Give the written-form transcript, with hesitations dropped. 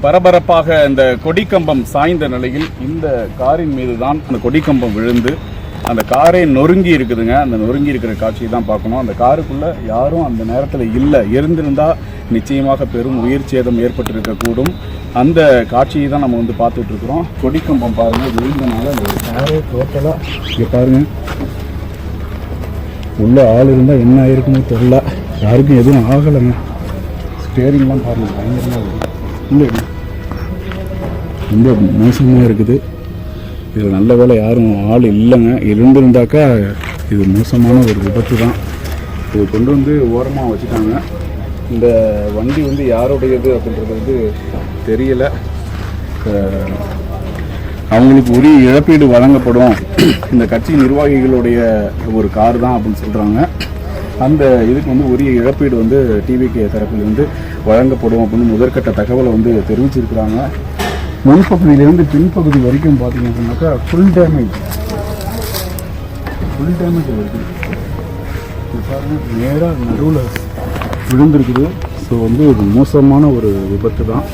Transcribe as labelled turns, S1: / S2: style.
S1: பரபரப்பாக இந்த கொடிக்கம்பம் சாய்ந்த நிலையில் இந்த காரின் மீது தான் அந்த கொடிக்கம்பம் விழுந்து அந்த காரே நொறுங்கி இருக்குதுங்க. அந்த நொறுங்கி இருக்கிற காட்சியை தான் பார்க்கணும். அந்த காருக்குள்ளே யாரும் அந்த நேரத்தில் இல்லை. இருந்திருந்தால் நிச்சயமாக பெரும் உயிர் சேதம் ஏற்பட்டிருக்கக்கூடும். அந்த காட்சியை தான் நம்ம வந்து பார்த்துட்ருக்குறோம். கொடிக்கம்பம் பாருங்கள், விழுந்தனால அந்த காரே டோட்டலாக இங்கே பாருங்கள். உள்ள ஆள் இருந்தால் என்ன ஆயிருக்குமோ தெரியல. யாருக்கும் எதுவும் ஆகலைங்க. ஸ்டேரிங்லாம் பாருங்கள், பயங்கரமாக இல்லை, ரொம்ப மோசமாக இருக்குது. இதில் நல்ல வேலை யாரும் ஆள் இல்லைங்க. இருந்திருந்தாக்கா இது மோசமான ஒரு விபத்து தான். இது கொண்டு வந்து ஓரமாக வச்சுட்டாங்க. இந்த வண்டி வந்து யாருடையது அப்படின்றது வந்து தெரியலை. அவங்களுக்கு உரிய இழப்பீடு வழங்கப்படும், இந்த கட்சி நிர்வாகிகளுடைய ஒரு கார் தான் அப்படின்னு சொல்கிறாங்க. அந்த இதுக்கு வந்து உரிய இழப்பீடு வந்து டிவிகே தரப்பில் வந்து வழங்கப்படும் அப்படின்னு முதற்கட்ட தகவலை வந்து தெரிவிச்சிருக்கிறாங்க. முன்பகுதியிலேருந்து பின்பகுதி வரைக்கும் பார்த்தீங்க அப்படின்னாக்கா ஃபுல் டேமேஜ் வருது. பாருங்கள், நேராக நடுவில் விழுந்திருக்குது. ஸோ வந்து ஒரு மோசமான ஒரு விபத்து தான்.